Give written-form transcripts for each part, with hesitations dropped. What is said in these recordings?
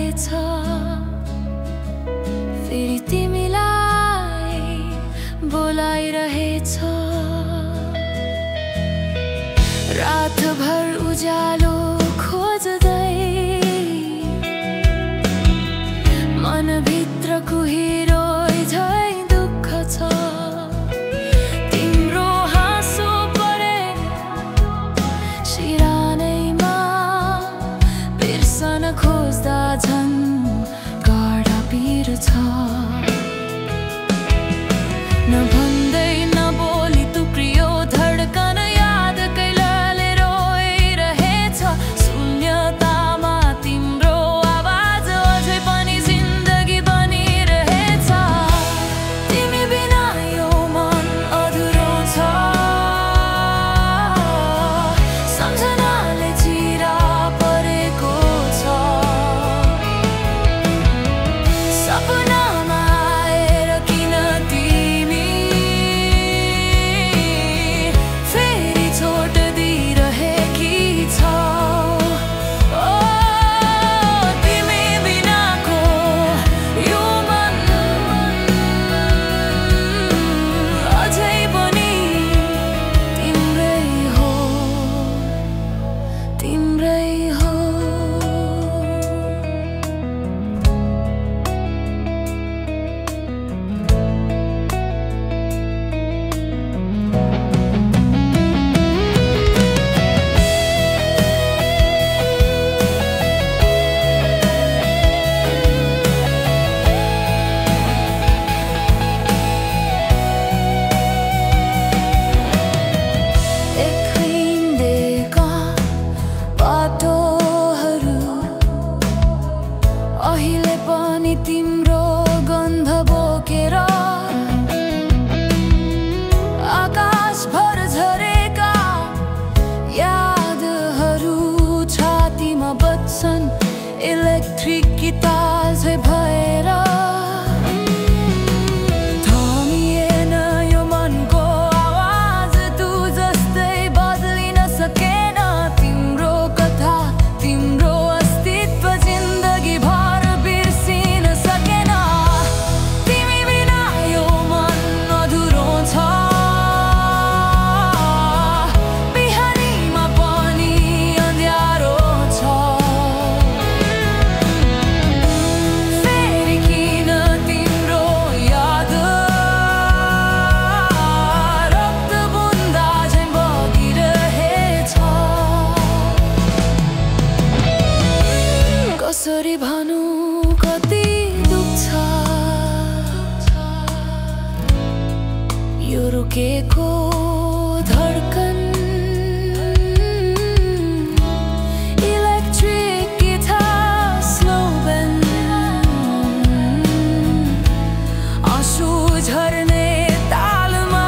रहेछ फेरि तिमीलाई बोलाइरहेछ रातभर उज्यालो खोज्दै मनभित्रको हिरो झै दुःख छ तिम्रो हाँसो परे सिरानैमा बिर्सन खोज्दा झन् गाढा पिर छ नभन्दै नबोली तुक्रियो धड्कन याद कैलाले रोइरहेछ शून्यतामा तिम्रो आवाज अझै पनि जिन्दगी बनिरहेछ तिमी बिना यो मन अधुरो छ सम्झनाले चिरा परेको छ सपनामा आएर किन तिमी फेरि छोड दिइरहेकी छौ ओ तिमी बिनाको यो मन अझै पनि तिम्रै हो तिम्रै हो अहिले पनि तिम्रो गन्ध बोकेर आकाशभर झरेका यादहरू छातीमा बज्छन् इलेक्ट्रिक गिटार झै भएर थमिएन यो मनको आवाज तू जस्तै बदलिन सकेन तिम्रो कथा तिम्रो अस्तित्व जिन्दगी भर बिर्सिन सकेन तिमी बिना यो मन अधुरो छ बिहानीमा पनि अँध्यारो छ फेरि किन तिम्रो याद रक्त बुन्दा झै बगिरहेछ कसरी भनौँ कति दुख्छ यो रोकेको धड्कन इलेक्ट्रिक गिटार स्लो बेन्ड आँसु झर्ने तालमा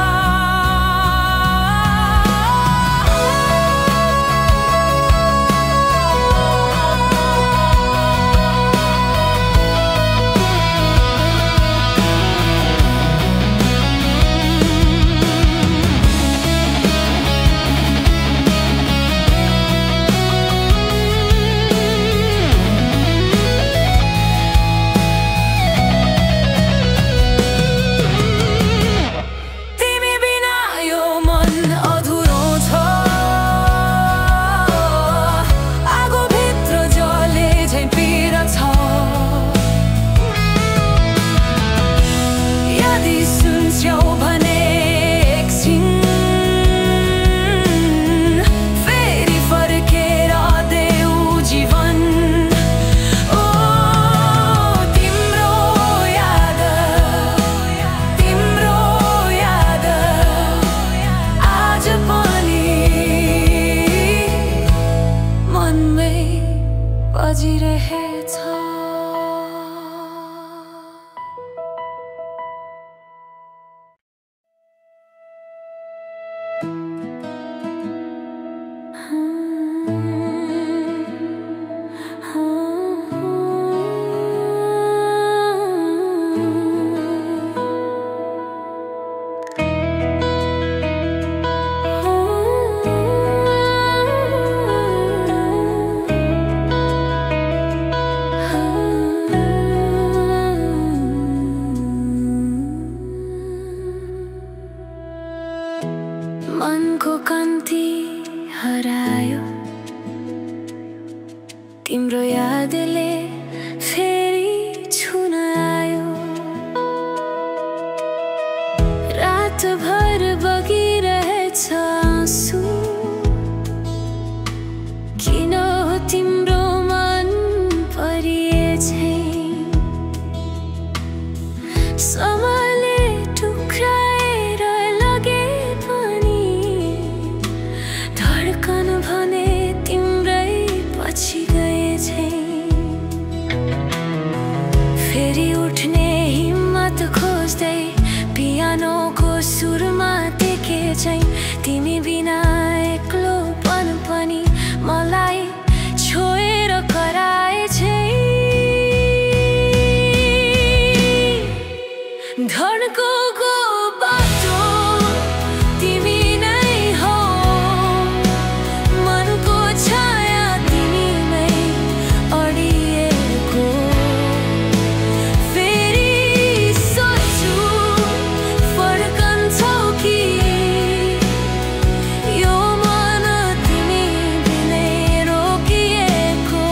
फेरि उठ्ने हिम्मत खोज्दै पियानोको सुरमा टेके चाहिँ तिमी बिना एक्लोपन पनि मलाई छोएर कराएछ धड्कोको बाटो तिमी नै हो मनको छाया तिमीमै अडिएको फेरि सोच्छु फर्कन्छौ कि यो मन तिमी बिनै रोकिएको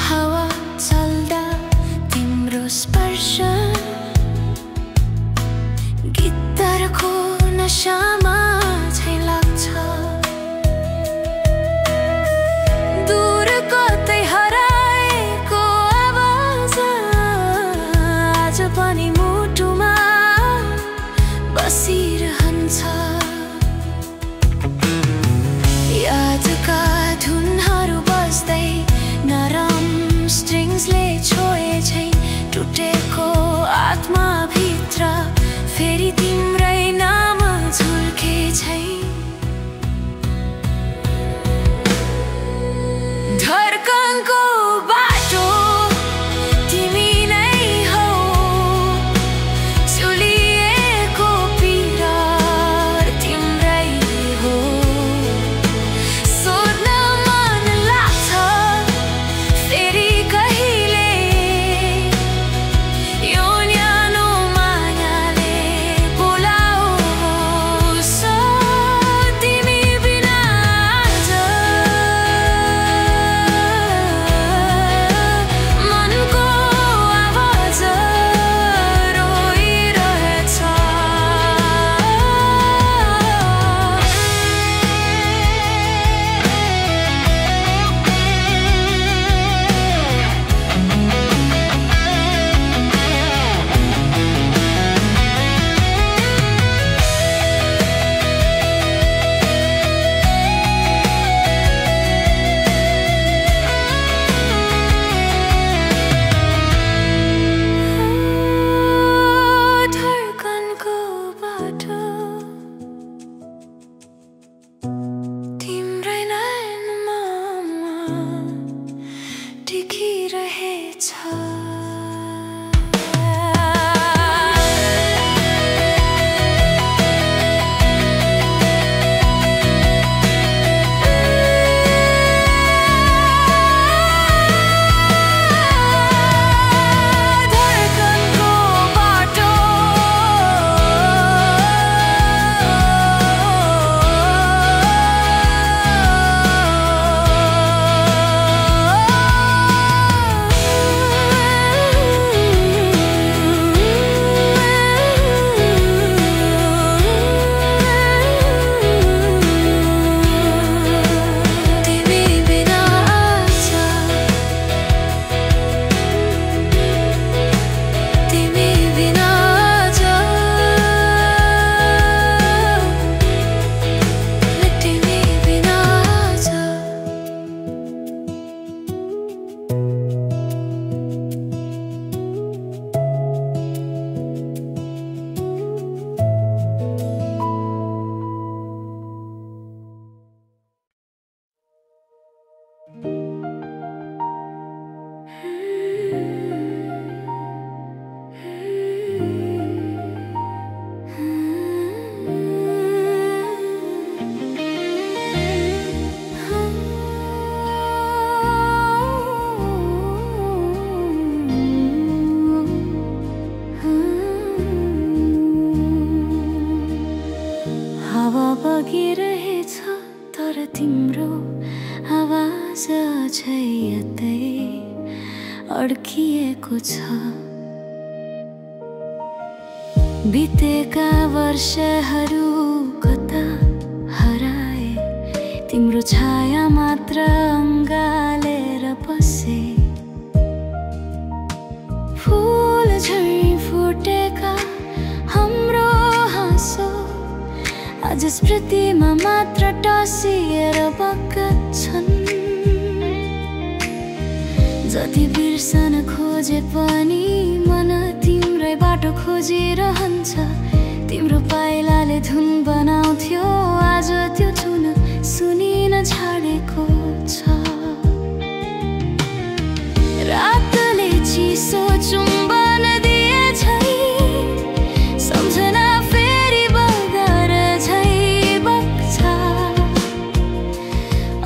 हावा चल्दा तिम्रो स्पर्श गिटारको नशामा झैं लाग्छ दूर कतै हराएको आवाज आज पनि मुटुमा बसिरहन्छ यादका धुनहरू बज्दै नरम स्ट्रिङ्सले छोए झैं टुटेको आत्माभित्र फेरि तिम्रै नाम झुल्के झैं धड्कनको बाटो तिमी नै हो चुलिएको पीडा तिम्रै हो सोध्न मन लाग्छ फेरि कहिले यो न्यानो मायाले बोलाओस् तिमी बिना आज मनको आवाज रोइरहेछ धड्कनको बाटो तिम्रै नैनमा टिकिरहेछ धड्कनको बाटो तिमी बिना आज तिमी बिना आज तिमी बिना आज हावा बगिरहेछ तर तिम्रो आवाज अझै यतै अड्किएको छ बितेका वर्षहरू कता हराए, तिम्रो छाया मात्र अँगालेर बसे। फूल झै फुटेका हाम्रो हाँसो आज स्मृतिमा मात्र टाँसिएर बग्छन्। जति बिर्सन खोजे पनि मन तिम्रै बाटो खोजिरहन्छ। तिम्रो पाइलाले धुन बनाउँथ्यो, आज त्यो धुन सुनिन छाडेको छ। रातले चिसो चुम्बन दिए झै, सम्झना फेरि बगर झै बग्छ।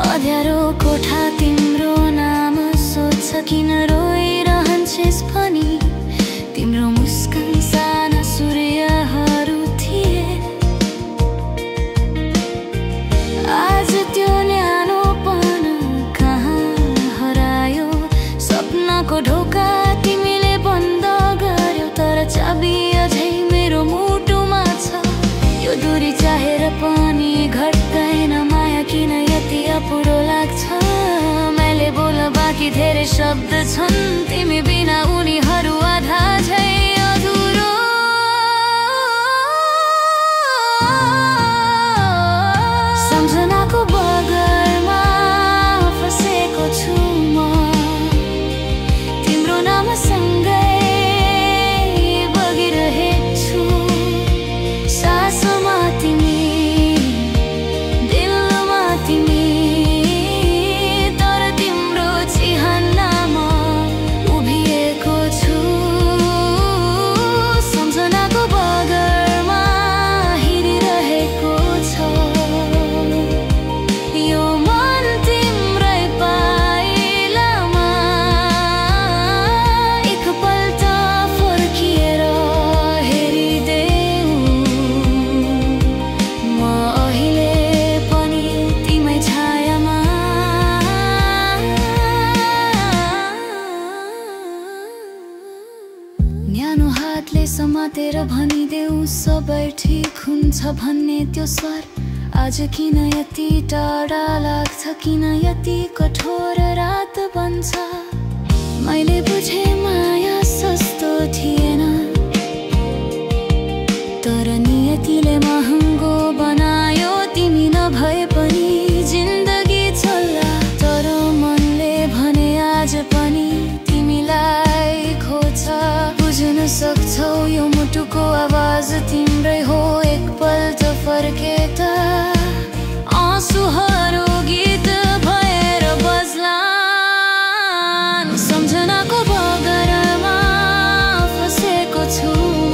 अँध्यारो कोठा तिम्रो नाम सोध्छ, किन रोइरहन्छेस् भनी। तिम्रो मुस्कान साना सूर्यहरू थिए, आज त्यो न्यानोपन कहाँ हरायो। सपनाको ढोका तिमीले बन्द गर्यौ, तर चाबी अझै मेरो मुटुमा छ। यो दूरी चाहेर पनि घट्दैन माया, किन यति अपुरो लाग्छ। मैले बोल बाँकी धेरै शब्द छन्, तिमी बिना उनीहरू आधा झै अधुरो। सम्झनाको बगरमा फसेको छु म, तिम्रो नामसँगै बगिरहेछु। सासमा तिमी, दिलमा तिमी, तर तिम्रो चिहानमा उभिएको छु। सम्झनाको बगरमा हिँडिरहेको छ, यो मन तिम्रै पाइलामा। एकपल्ट फर्किएर हेरिदेऊ, म अहिले पनि तिमै छायामा। न्यानो हातले समातेर भनिदेऊ, सबै ठिक हुन्छ भन्ने त्यो स्वर। आज किन यति टाढा लाग्छ, किन यति कठोर रात बन्छ। मैले बुझे माया सस्तो थिएन, तर नियतिले महँगो बनायो। तिमी नभए पनि जिन्दगी चल्ला, तर मनले भने आज पनि तिमीलाई खोज्छ। बुझ्न सक्छौ यो मुटुको आवाज तिम्रै हो, एकपल्ट फर्के त आँसुहरू गीत भएर बज्लान्। सम्झनाको बगरमा फसेको छु म,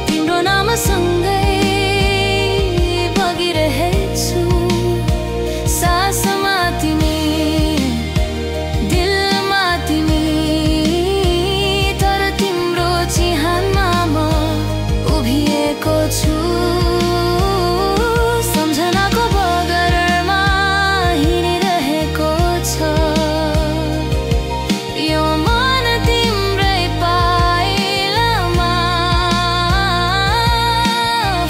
तिम्रो नामसँगै बगिरहेछु। सासमा तिमी, दिलमा तिमी, तर तिम्रो चिहानमा म उभिएको छु। सम्झनाको बगरमा हिँडिरहेको छ, यो मन तिम्रै पाइलामा।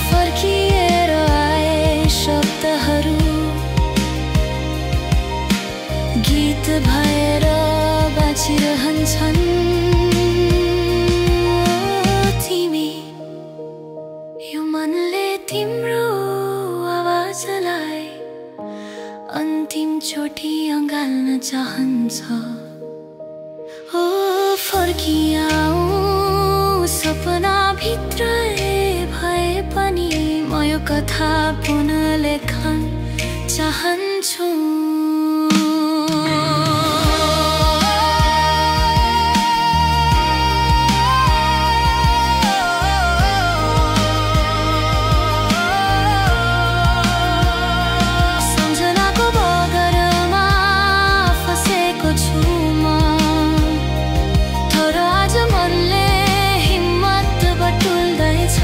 फर्किएर आए शब्दहरू गीत भएर बाँचिरहन्छन्। तिमी, यो मनले तिम्रो आवाजलाई अन्तिम चोटि अँगाल्न चाहन्छ। ओ फर्किआऊ सपना भित्र भए पनि, म यो कथा पुनः लेख्न चाहन्छु। सम्झनाको बगरमा फसेको छु म, तर आज मनले हिम्मत बटुल्दैछ।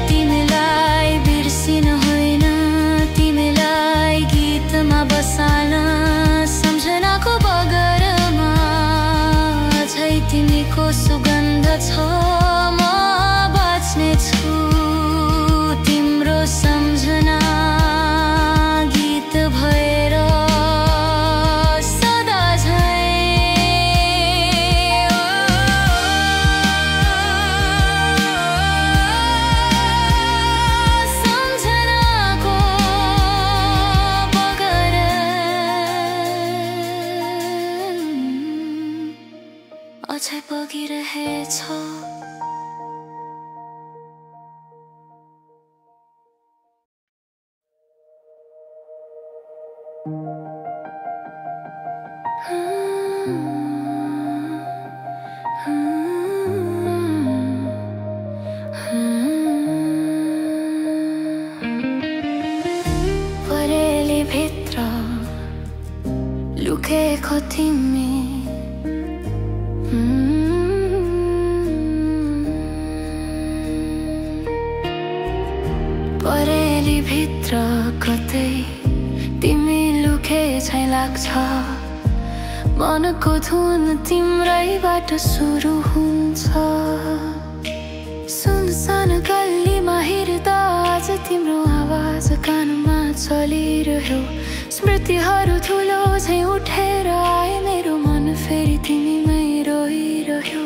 तिमीलाई बिर्सिन होइन, तिमीलाई गीतमा बसाल्न। सम्झनाको बगरमा अझै तिमीको सुगन्ध छ म बाँच्ने छु तिम्रो सम्झना गीत भएर सदा सम्झनाको बगर अझै बगिरहेछ। परेली भित्र लुकेको तिमी परेली भित्र कतै तिमी लुके झै लाग्छ मनको धुन तिम्रैबाट सुरु हुन्छ। सुनसान गल्लीमा हिँड्दा आज तिम्रो आवाज कानमा चलिरह्यो स्मृतिहरू ठुलो झै उठेर आए मेरो मन फेरि तिमीमै रोइरह्यो।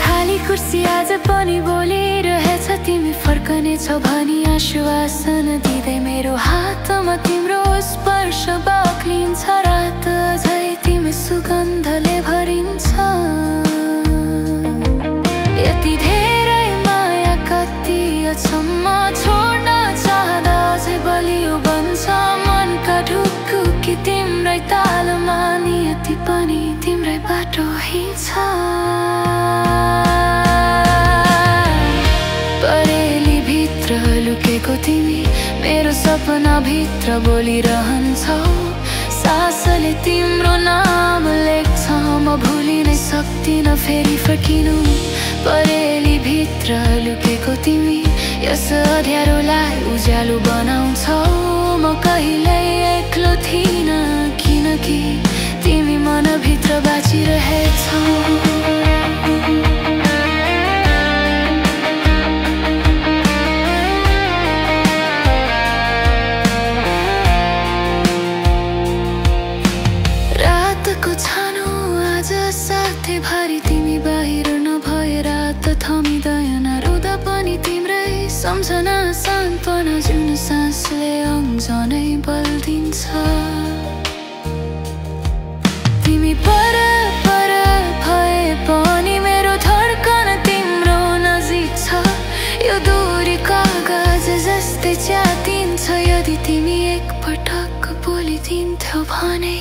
खाली कुर्सी आज पनि बोलिरहेछ तिमी फर्कनेछौ भनी आश्वासन दिँदै मेरो हातमा तिम्रो स्पर्श बाक्लिन्छ रात झै तिमी सुगन्धले भरिन्छ। यति धेरै माया कति अचम्म छोड्न चाहँदा अझै बलियो बन्छ मनका ढुकुकी तिम्रै तालमा नियति पनि तिम्रै बाटो हिँड्छ। परेली भित्र लुकेको तिमी मेरो सपना भित्र बोलिरहन्छौ सासले तिम्रो नाम लेख्छ म भुलि नै सक्दिन फेरि फर्किनु। परेली भित्र लुकेको तिमी यस अँध्यारोलाई उज्यालो बनाउँछौ म कहिल्यै एक्लो थिइन किनकि तिमी मनभित्र बाँचिरहेछौ। छानो आज साथै भारी तिमी बाहिर नभए रात थमिँदैन रुँदा पनि तिम्रै सम्झना सान्त्वना जुन सासले अङ्जनै बल दिन्छ। तिमी पर पर भए पनि मेरो धड्कन तिम्रो नजिक छ यो दूरी कागज जस्तै च्यातिन्छ यदि तिमी एकपटक बोलिदिन्थ्यौ भने।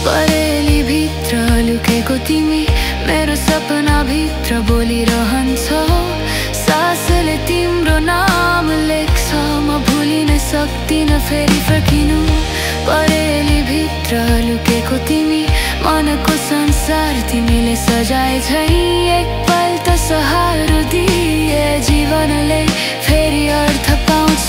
परेली भित्र लुकेको तिमी मेरो सपना भित्र बोलिरहन्छौ सासले तिम्रो नाम लेख्छ म भुलि नै सक्दिन फेरि फर्किनु। परेली भित्र लुकेको तिमी मनको संसार तिमीले सजाए झै एकपल्ट सहारा दिए जीवनले फेरि अर्थ पाउँछ।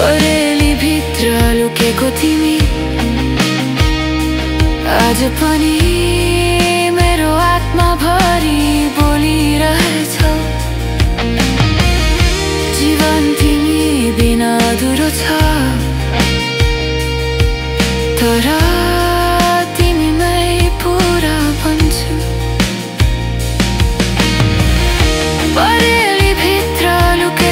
परेली भित्र लुकेको तिमी आज पनि मेरो आत्मा भरि बोलिरहेछौ। जीवन तिमी बिना अधुरो छ तर तिमीमै पुरा भन्छु। परेली भित्र लुके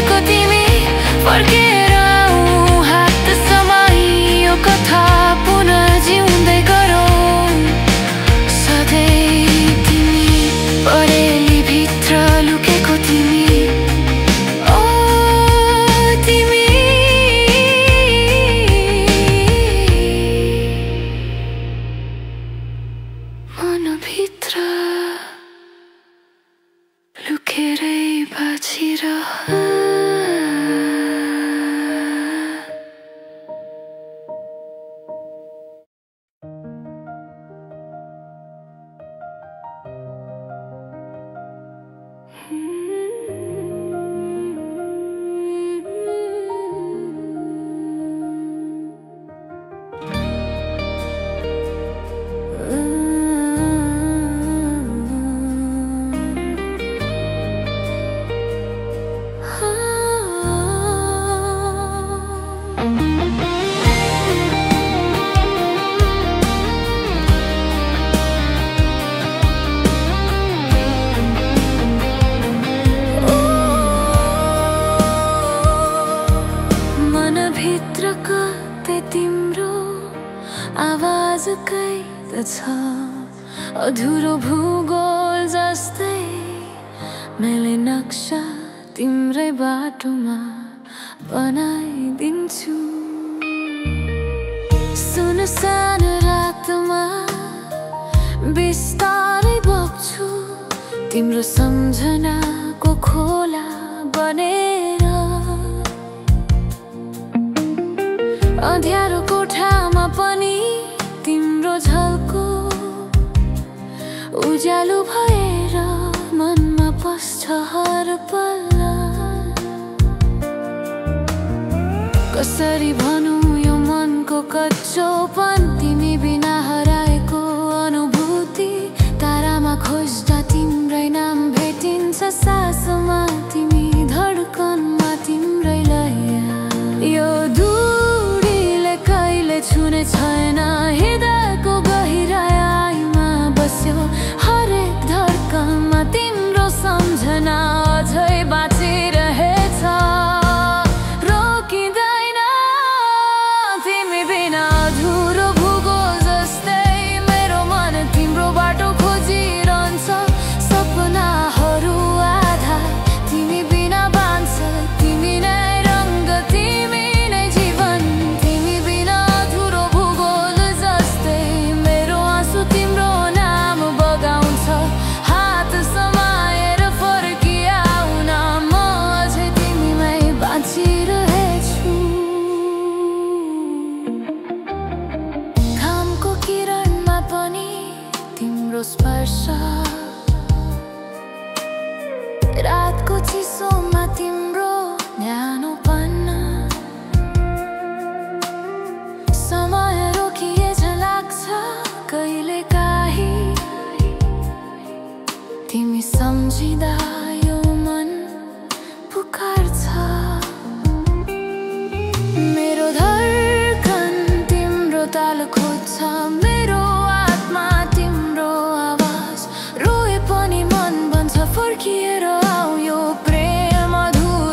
धेरै बाँचिरह भित्र कतै तिम्रो आवाज कैद छ अधुरो भूगोल जस्तै मैले नक्सा तिम्रै बाटोमा बनाइदिन्छु सुनसान रातमा बिस्तारै बग्छु तिम्रो सम्झनाको खोला बनेर अँध्यारो कोठामा पनि तिम्रो झल्को उज्यालो भएर मनमा पस्छ हर पल कसरी भनौँ यो मनको कच्चोपन तिमी बिना हराएको अनुभूति तारामा खोज्दा तिम्रै नाम भेटिन्छ सासमा तिमी धड्कनमा तिम्रै लय यो छुने छैन हृदयको गहिराइमा बस्यो हरेक धड्कनमा तिम्रो सम्झना अझै बाँचिरहेछ रोकिँदैन तिमी बिना अधुरो भूगोल जस्तै मेरो मन तिम्रो बाटो खोजिरहन्छ सपनाहरू आधा तिमी बिना बाँच्छ तिमी नै रङ्ग तिमी नै जीवन स्पर्श रातको चिसोमा तिम्रो न्यानोपन समय रोकिए झ लाग्छ कहिलेकाहीँ तिमी सम्झिँदा यो मन पुकार्छ मेरो धड्कन तिम्रो ताल खोज्छ मेरो आत्मा फर्किएर आऊ यो प्रेम अधुरो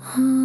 हाँ